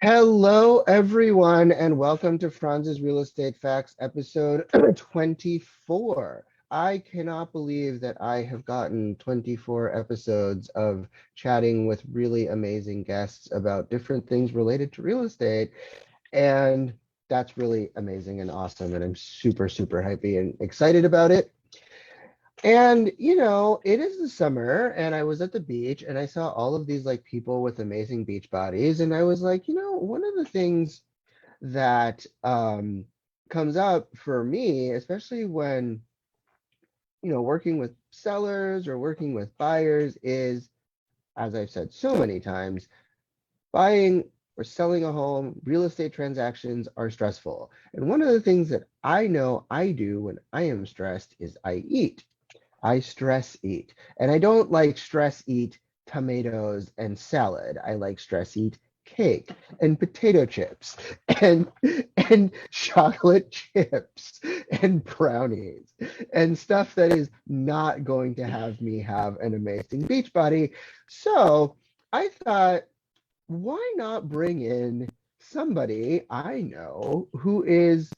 Hello, everyone, and welcome to Franz's Real Estate Facts episode 24. I cannot believe that I have gotten 24 episodes of chatting with really amazing guests about different things related to real estate. And that's really amazing and awesome. And I'm super, super happy and excited about it. And it is the summer, and I was at the beach and I saw all of these like people with amazing beach bodies. And I was like, one of the things that comes up for me, especially when, working with sellers or working with buyers, is, as I've said so many times, buying or selling a home, real estate transactions are stressful. And one of the things that I know I do when I am stressed is I eat. I stress eat. And I don't like stress eat tomatoes and salad. I like stress eat cake and potato chips and and chocolate chips and brownies and stuff that is not going to have me have an amazing beach body. So I thought, why not bring in somebody I know who is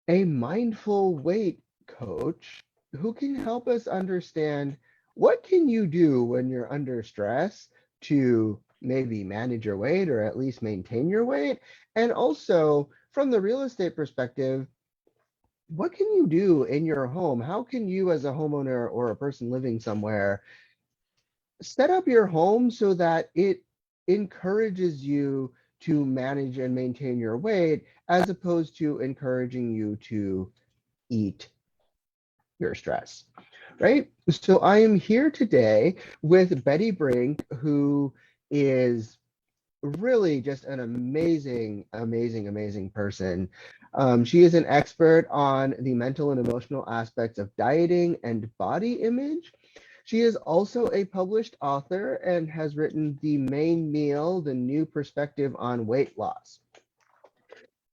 a mindful weight coach who can help us understand what can you do when you're under stress to maybe manage your weight or at least maintain your weight, and also from the real estate perspective, what can you do in your home? How can you as a homeowner or a person living somewhere set up your home so that it encourages you to manage and maintain your weight as opposed to encouraging you to eat your stress, right? So I am here today with Betty Brink, who is really just an amazing, amazing, amazing person. She is an expert on the mental and emotional aspects of dieting and body image. She is also a published author and has written The Main Meal, The New Perspective on Weight Loss.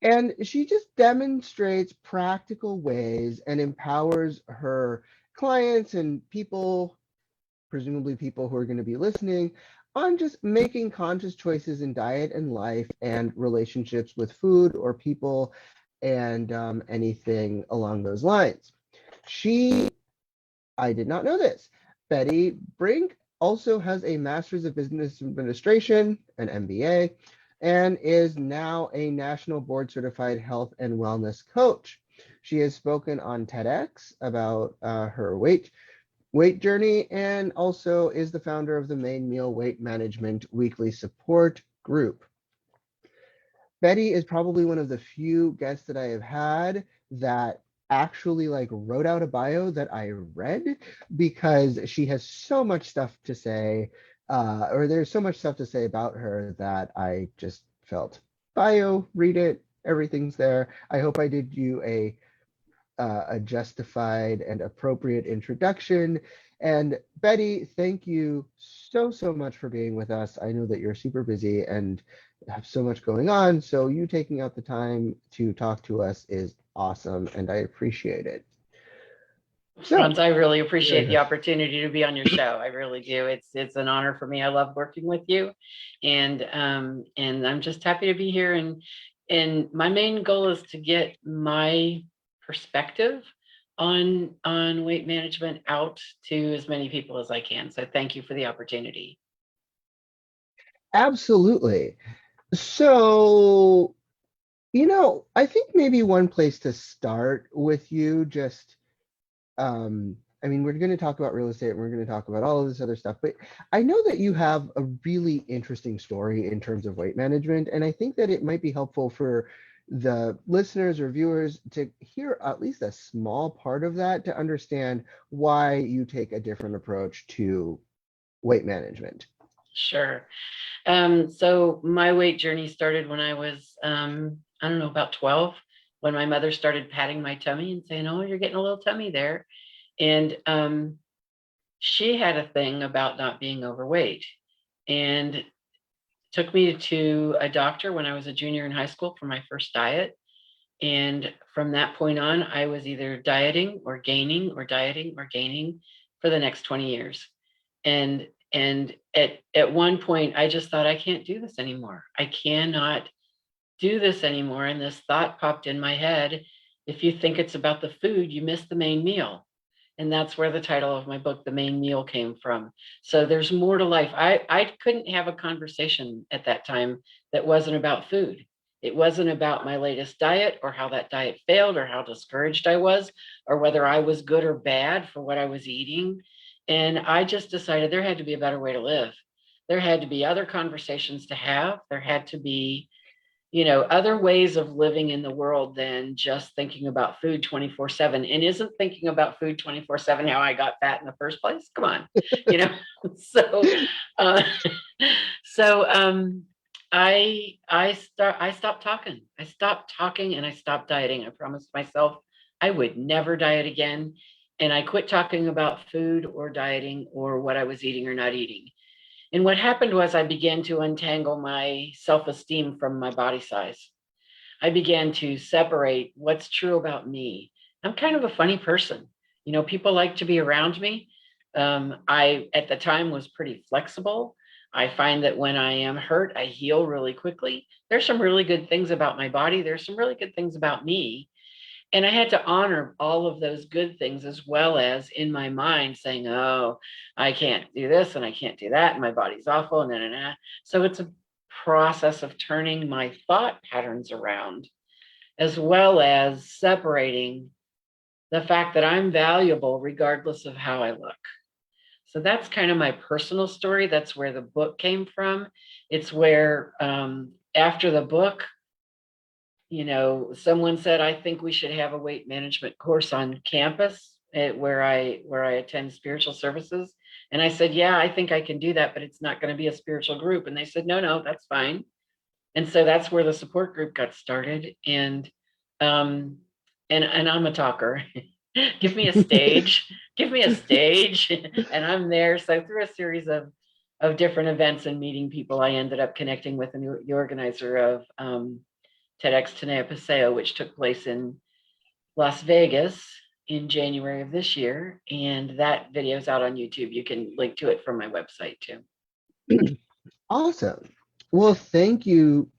And she just demonstrates practical ways and empowers her clients and people, presumably people who are going to be listening, on just making conscious choices in diet and life and relationships with food or people and anything along those lines. She, I did not know this, Betty Brink also has a Master's of Business Administration, an MBA, and is now a national board certified health and wellness coach. She has spoken on TEDx about her weight journey and also is the founder of the Main Meal Weight Management Weekly Support Group. Betty is probably one of the few guests that I have had that actually like wrote out a bio that I read, because she has so much stuff to say, or there's so much stuff to say about her that I just felt bio, read it, everything's there. I hope I did you a justified and appropriate introduction. And Betty, thank you so, so much for being with us. I know that you're super busy and have so much going on. So you taking out the time to talk to us is awesome, and I appreciate it. So, Frantz, I really appreciate the opportunity to be on your show. I really do. It's an honor for me. I love working with you, and I'm just happy to be here. And my main goal is to get my perspective on weight management out to as many people as I can. So thank you for the opportunity. absolutely. So, I think maybe one place to start with you just I mean, we're going to talk about real estate and we're going to talk about all of this other stuff, but I know that you have a really interesting story in terms of weight management, and I think that it might be helpful for the listeners or viewers to hear at least a small part of that to understand why you take a different approach to weight management. Sure. So my weight journey started when I was, I don't know, about 12, when my mother started patting my tummy and saying, "Oh, you're getting a little tummy there." And she had a thing about not being overweight and took me to a doctor when I was a junior in high school for my first diet. And from that point on, I was either dieting or gaining or dieting or gaining for the next 20 years. And at one point, I just thought, I can't do this anymore. I cannot do this anymore. And this thought popped in my head: if you think it's about the food, you miss the main meal. And that's where the title of my book, The Main Meal, came from. So there's more to life. I couldn't have a conversation at that time that wasn't about food. It wasn't about my latest diet or how that diet failed or how discouraged I was or whether I was good or bad for what I was eating. And I just decided there had to be a better way to live. There had to be other conversations to have. There had to be, other ways of living in the world than just thinking about food 24/7. And isn't thinking about food 24/7 how I got fat in the first place? Come on, you know. So, uh, so I stopped talking. I stopped talking and I stopped dieting. I promised myself I would never diet again, and I quit talking about food or dieting or what I was eating or not eating. And what happened was I began to untangle my self-esteem from my body size. I began to separate what's true about me. I'm kind of a funny person. People like to be around me. I, at the time, was pretty flexible. I find that when I am hurt, I heal really quickly. There's some really good things about my body. There's some really good things about me. And I had to honor all of those good things, as well as in my mind saying, oh, I can't do this and I can't do that, and my body's awful, and then. So it's a process of turning my thought patterns around, as well as separating the fact that I'm valuable regardless of how I look. So that's kind of my personal story. That's where the book came from. It's where, after the book, someone said, I think we should have a weight management course on campus where I attend spiritual services. And I said, yeah, I think I can do that, but it's not going to be a spiritual group. And they said, no, that's fine. And so that's where the support group got started. And I'm a talker. Give me a stage, and I'm there. So through a series of different events and meeting people, I ended up connecting with the organizer of TEDx Tenea Paseo, which took place in Las Vegas in January of this year. And that video is out on YouTube. You can link to it from my website too. Awesome. Well, thank you.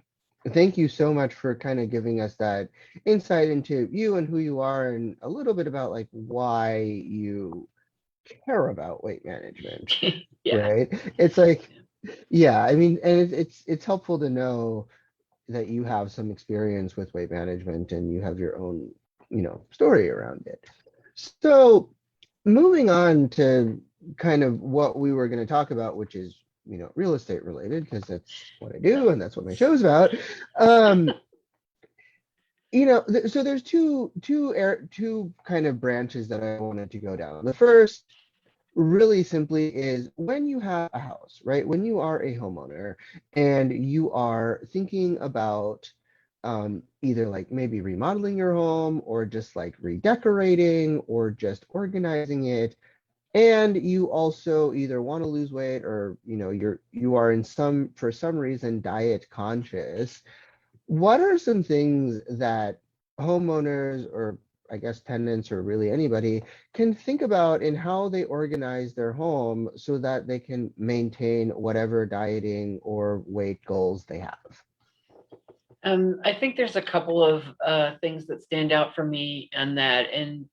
Thank you so much for kind of giving us that insight into you and who you are, and a little bit about like why you care about weight management. Yeah. Right? It's like, yeah, I mean, and it's helpful to know that you have some experience with weight management and you have your own, story around it. So moving on to kind of what we were going to talk about, which is, real estate related, because that's what I do and that's what my show's about. So there's two kind of branches that I wanted to go down. The first, really simply, is when you have a house, right? When you are a homeowner and you are thinking about either like maybe remodeling your home or just like redecorating or just organizing it, and you also either want to lose weight or you are for some reason diet conscious. What are some things that homeowners, or I guess tenants, or really anybody, can think about in how they organize their home so that they can maintain whatever dieting or weight goals they have? I think there's a couple of things that stand out for me on that, and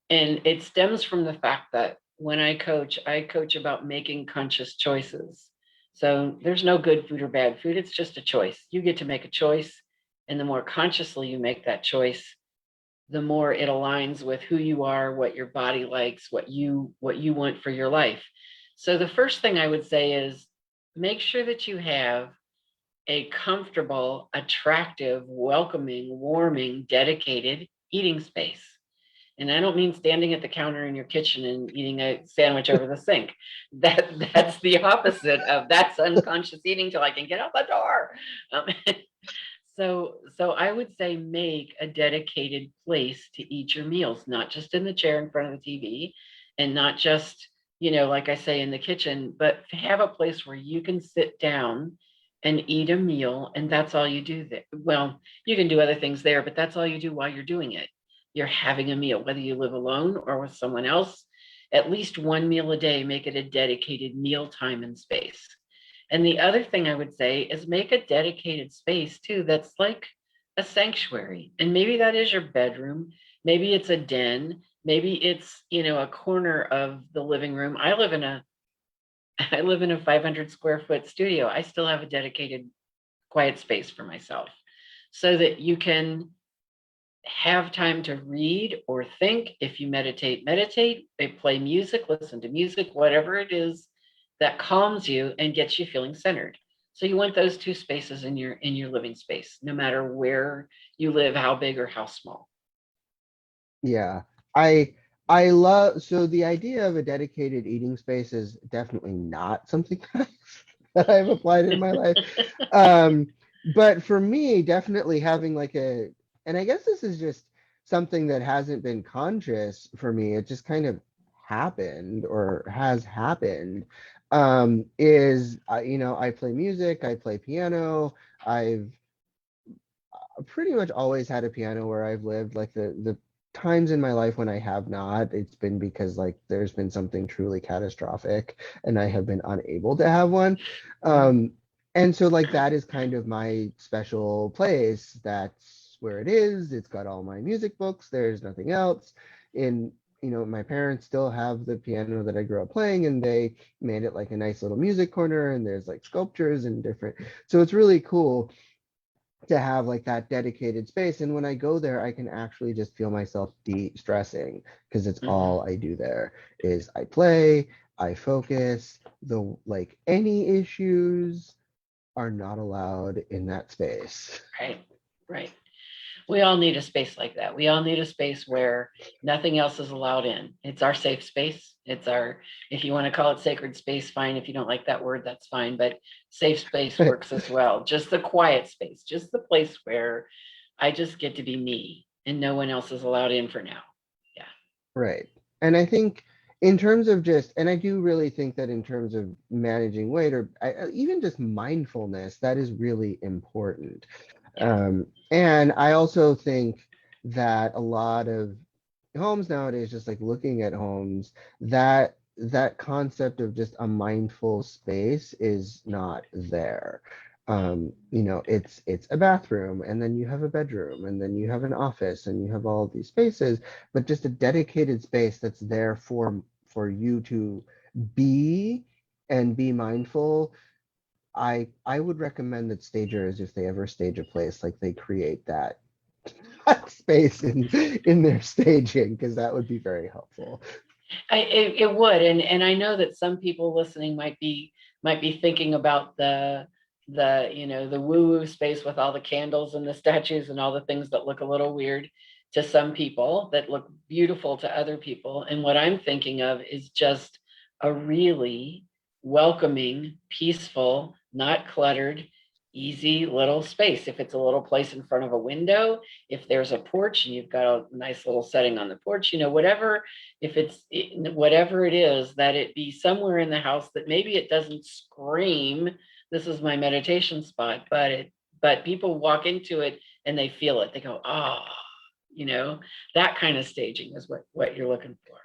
it stems from the fact that when I coach about making conscious choices. So there's no good food or bad food. It's just a choice. You get to make a choice, and the more consciously you make that choice, the more it aligns with who you are, what your body likes, what you want for your life. So the first thing I would say is make sure that you have a comfortable, attractive, welcoming, warming, dedicated eating space. And I don't mean standing at the counter in your kitchen and eating a sandwich over the sink. That's the opposite of that's unconscious eating till I can get out the door. So I would say make a dedicated place to eat your meals, not just in the chair in front of the TV, and not just, like I say, in the kitchen, but have a place where you can sit down and eat a meal, and that's all you do there. Well, you can do other things there, but that's all you do while you're doing it. You're having a meal, whether you live alone or with someone else. at least one meal a day, make it a dedicated meal time and space. And the other thing I would say is make a dedicated space too that's like a sanctuary. And maybe that is your bedroom. Maybe it's a den. Maybe it's, a corner of the living room. I live in a 500 square foot studio. I still have a dedicated quiet space for myself so that you can have time to read or think. If you meditate, they play music, listen to music, whatever it is that calms you and gets you feeling centered. So you want those two spaces in your living space, no matter where you live, how big or how small. Yeah. I love, so the idea of a dedicated eating space is definitely not something that I've applied in my life. But for me, definitely having like and I guess this is just something that hasn't been conscious for me. It just kind of happened or has happened. I play music, I play piano. I've pretty much always had a piano where I've lived. Like the times in my life when I have not, it's been because like there's been something truly catastrophic and I have been unable to have one. And so like that is kind of my special place. That's where it is. It's got all my music books. There's nothing else. In my parents still have the piano that I grew up playing, and they made it like a nice little music corner, and there's like sculptures and different. So it's really cool to have like that dedicated space. And when I go there, I can actually just feel myself de-stressing because it's all I do there is I play, I focus. The like any issues are not allowed in that space. Right. We all need a space like that. We all need a space where nothing else is allowed in. It's our safe space. If you want to call it sacred space, fine. If you don't like that word, that's fine. But safe space works as well. Just the quiet space, just the place where I just get to be me and no one else is allowed in for now. Yeah. Right. And I think in terms of and I do really think that in terms of managing weight or even just mindfulness, that is really important. And I also think that a lot of homes nowadays, just like looking at homes, that concept of just a mindful space is not there. It's a bathroom, and then you have a bedroom, and then you have an office, and you have all these spaces, but just a dedicated space that's there for you to be and be mindful. I would recommend that stagers, if they ever stage a place, like they create that space in their staging, because that would be very helpful. It would, and I know that some people listening might be thinking about the woo woo space with all the candles and the statues and all the things that look a little weird to some people that look beautiful to other people. And what I'm thinking of is just a really welcoming, peaceful, not cluttered, easy little space. If it's a little place in front of a window, if there's a porch and you've got a nice little setting on the porch, whatever, if whatever it is, that it be somewhere in the house that maybe it doesn't scream, this is my meditation spot, but people walk into it and they feel it. They go, that kind of staging is what you're looking for.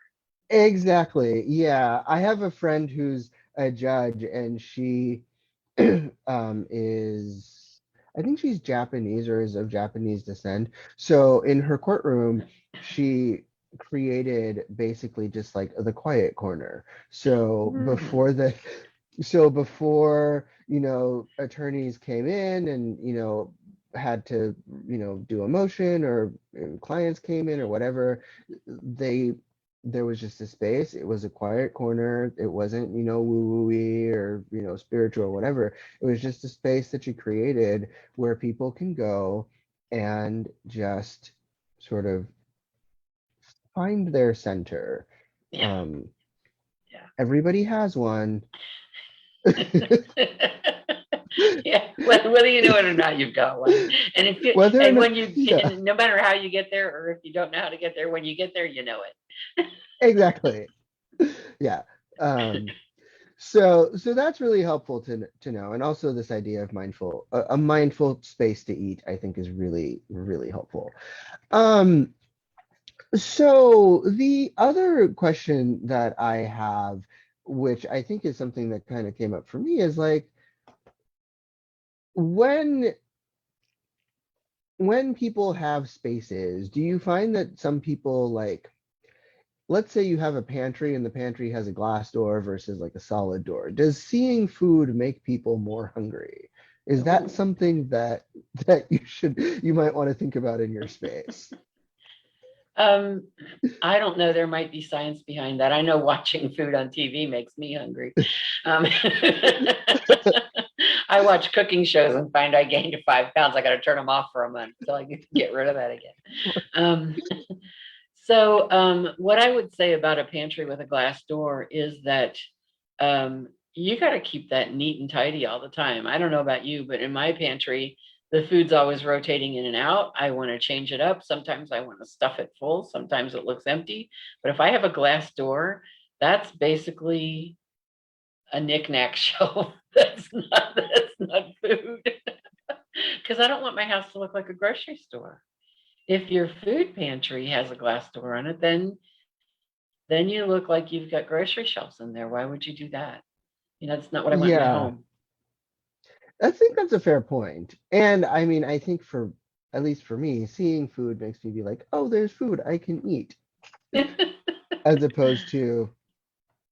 Exactly. Yeah. I have a friend who's a judge, and she is, I think she's Japanese or is of Japanese descent. So in her courtroom, she created basically just like the quiet corner. So attorneys came in and had to do a motion, or clients came in or whatever, they there was just a space. It was a quiet corner. It wasn't, woo-woo-y or, spiritual or whatever. It was just a space that you created where people can go and just sort of find their center. Yeah. Everybody has one. Yeah, whether you know it or not, you've got one. And if you Whether or and not, when you yeah, no matter how you get there, or if you don't know how to get there, when you get there, you know it. exactly. Yeah. So that's really helpful to know. And also this idea of a mindful space to eat, I think is really, really helpful. Um, So the other question that I have, which I think is something that kind of came up for me, is like when when people have spaces, do you find that some people like, let's say you have a pantry and the pantry has a glass door versus like a solid door. Does seeing food make people more hungry? Is that Oh, something that you might want to think about in your space? um, I don't know. There might be science behind that. I know watching food on TV makes me hungry. Um, I watch cooking shows and find I gained 5 pounds. I got to turn them off for a month until I get rid of that again. Um, what I would say about a pantry with a glass door is that you got to keep that neat and tidy all the time. I don't know about you, but in my pantry, the food's always rotating in and out. I want to change it up. Sometimes I want to stuff it full. Sometimes it looks empty. But if I have a glass door, that's basically a knickknack shelf. That's not food. Because I don't want my house to look like a grocery store. If your food pantry has a glass door on it, then you look like you've got grocery shelves in there. Why would you do that? That's not what I want in my Yeah, home. I think that's a fair point. And I mean, I think for at least for me, seeing food makes me be like, oh, there's food I can eat, as opposed to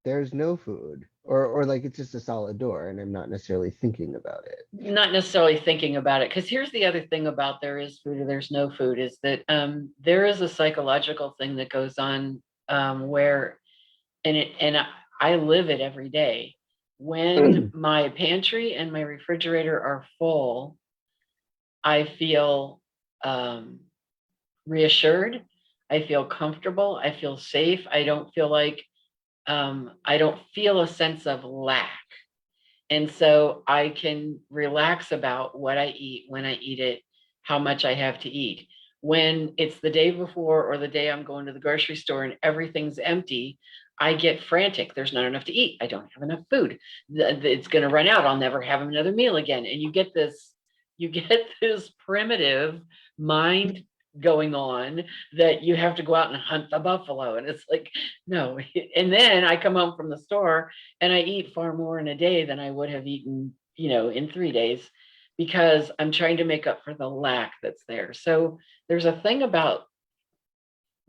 there's no food. Or like it's just a solid door and I'm not necessarily thinking about it. Not necessarily thinking about it, because here's the other thing about there is food or there's no food is that there is a psychological thing that goes on where and I live it every day. When my pantry and my refrigerator are full, I feel um, reassured. I feel comfortable. I feel safe. I don't feel a sense of lack. And so I can relax about what I eat, when I eat it, how much I have to eat. When it's the day before or the day I'm going to the grocery store and everything's empty, I get frantic. There's not enough to eat. I don't have enough food. It's going to run out. I'll never have another meal again. And you get this primitive mind going on that you have to go out and hunt the buffalo. And it's like, no. And then I come home from the store and I eat far more in a day than I would have eaten, in 3 days, because I'm trying to make up for the lack that's there. So there's a thing about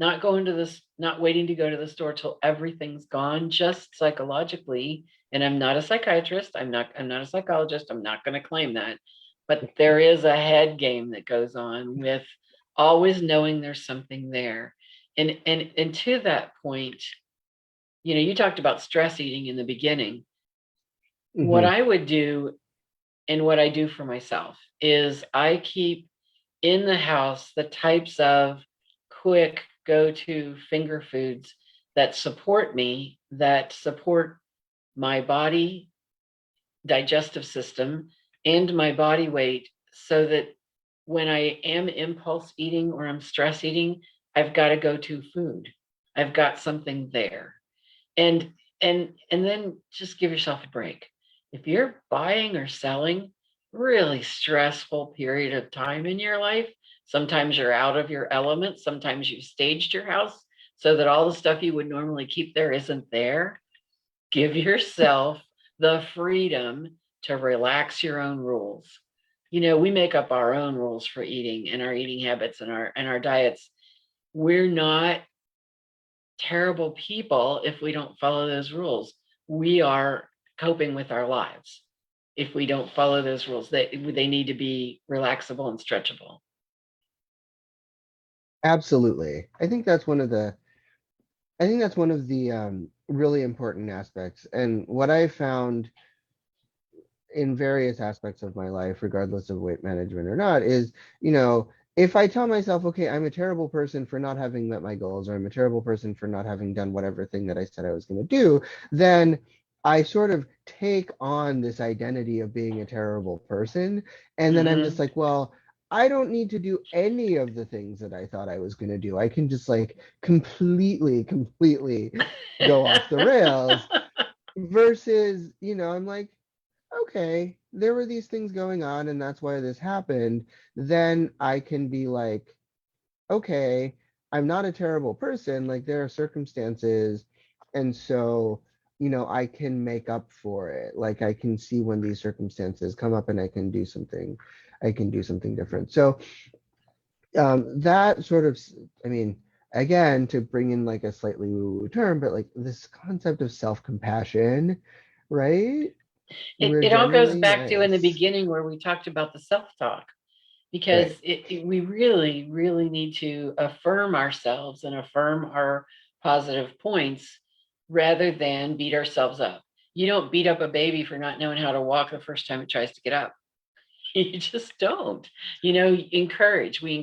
not waiting to go to the store till everything's gone, just psychologically. And I'm not a psychiatrist. I'm not a psychologist. I'm not going to claim that. But there is a head game that goes on with always knowing there's something there. And to that point, you talked about stress eating in the beginning. What Hmm. I would do and what I do for myself is I keep in the house the types of quick go to finger foods that support me, that support my body, digestive system, and my body weight, so that when I am impulse eating or I'm stress eating, I've got a go to food. I've got something there. And and then just give yourself a break. If you're buying or selling, really stressful period of time in your life, sometimes you're out of your element, sometimes you've staged your house so that all the stuff you would normally keep there isn't there. Give yourself the freedom to relax your own rules. We make up our own rules for eating and our eating habits and our diets. We're not terrible people if we don't follow those rules. We are coping with our lives if we don't follow those rules. They need to be relaxable and stretchable. Absolutely. I think that's one of the really important aspects. And what I found in various aspects of my life, regardless of weight management or not, is, if I tell myself, okay, I'm a terrible person for not having met my goals, or I'm a terrible person for not having done whatever thing that I said I was going to do, then I sort of take on this identity of being a terrible person. And then I'm just Mm-hmm. like, well, I don't need to do any of the things that I thought I was going to do. I can just like completely go off the rails versus, I'm like, okay, there were these things going on and that's why this happened. Then I can be like, okay, I'm not a terrible person. Like there are circumstances, and so I can make up for it. Like I can see when these circumstances come up, and I can do something. I can do something different. So that sort of, I mean, again, to bring in like a slightly woo-woo term, but like this concept of self-compassion, right? We're It all goes generally back to in the nice. beginning where we talked about the self-talk, because Right. we really, really need to affirm ourselves and affirm our positive points rather than beat ourselves up. You don't beat up a baby for not knowing how to walk the first time it tries to get up. You just don't. We encourage, we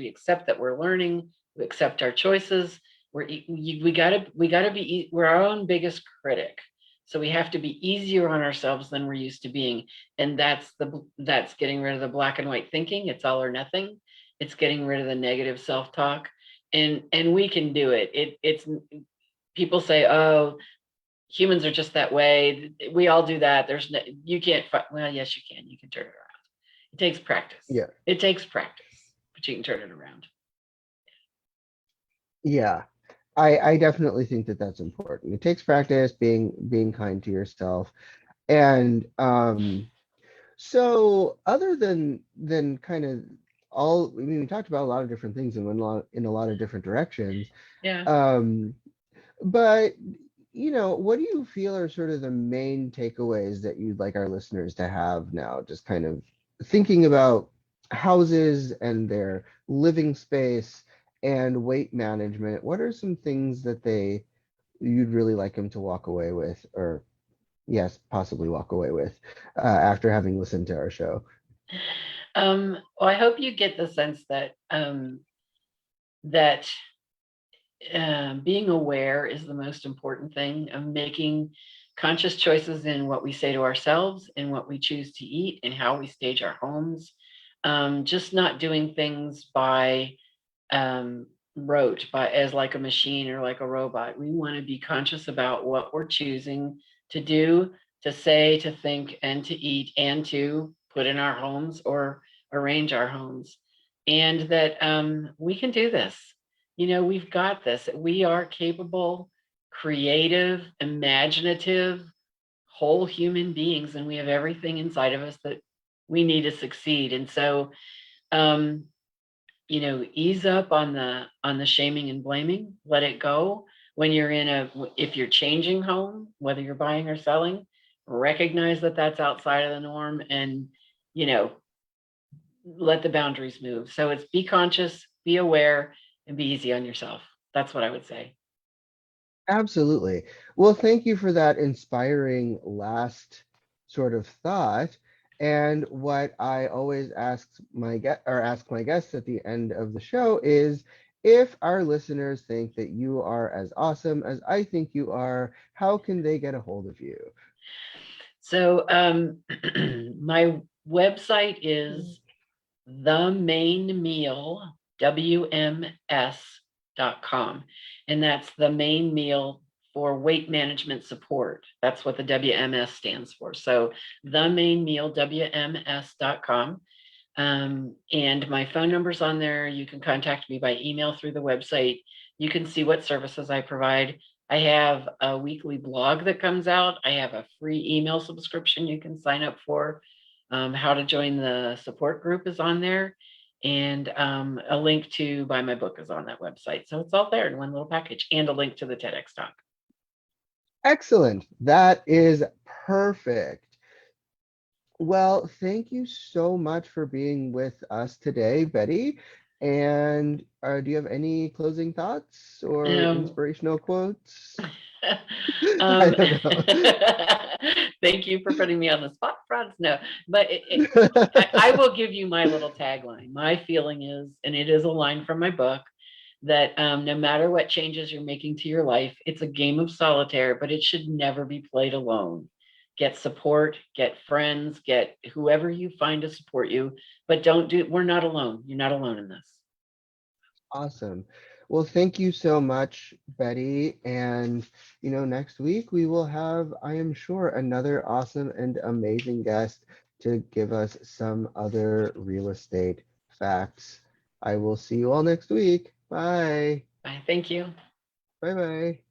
accept that we're learning, we accept our choices. We gotta be, we're our own biggest critic. So we have to be easier on ourselves than we're used to being. And that's getting rid of the black and white thinking. It's all or nothing. It's getting rid of the negative self-talk. And we can do it. It's people say, oh, humans are just that way. We all do that. You can't, well, yes, you can. You can turn it around. It takes practice. Yeah. It takes practice, but you can turn it around. Yeah. I definitely think that that's important. It takes practice, being kind to yourself. And so other than kind of all, I mean, we talked about a lot of different things and went in a lot of different directions. Yeah. Um, but what do you feel are sort of the main takeaways that you'd like our listeners to have now, just kind of thinking about houses and their living space and weight management? What are some things that you'd really like them to walk away with, or yes, possibly walk away with after having listened to our show? Well, I hope you get the sense that that being aware is the most important thing, of making conscious choices in what we say to ourselves and what we choose to eat and how we stage our homes. Just not doing things by um, rote, by as like a machine or like a robot. We want to be conscious about what we're choosing to do, to say, to think, and to eat, and to put in our homes or arrange our homes, and that we can do this. We've got this. We are capable, creative, imaginative, whole human beings, and we have everything inside of us that we need to succeed. And so, um, ease up on the shaming and blaming. Let it go. When you're if you're changing home, whether you're buying or selling, recognize that that's outside of the norm, and you know let the boundaries move. So it's be conscious, be aware, and be easy on yourself. That's what I would say. Absolutely. Well, thank you for that inspiring last sort of thought. And what I always ask my guests at the end of the show is, if our listeners think that you are as awesome as I think you are, how can they get a hold of you? So my website is the main meal wms.com, and that's the main meal for weight management support. That's what the WMS stands for. So the main meal wms.com. And my phone number's on there. You can contact me by email through the website. You can see what services I provide. I have a weekly blog that comes out. I have a free email subscription you can sign up for. How to join the support group is on there. And a link to buy my book is on that website. So it's all there in one little package, and a link to the TEDx talk. Excellent. That is perfect. Well, thank you so much for being with us today, Betty. And do you have any closing thoughts or Um, inspirational quotes? I um, don't know. thank you for putting me on the spot, Frantz. No, but I will give you my little tagline. My feeling is, and it is a line from my book, that no matter what changes you're making to your life, it's a game of solitaire, but it should never be played alone. Get support, get friends, get whoever you find to support you, but we're not alone. You're not alone in this. Awesome. Well, thank you so much, Betty. And, next week we will have, I am sure, another awesome and amazing guest to give us some other real estate facts. I will see you all next week. Bye. Bye. Thank you. Bye bye.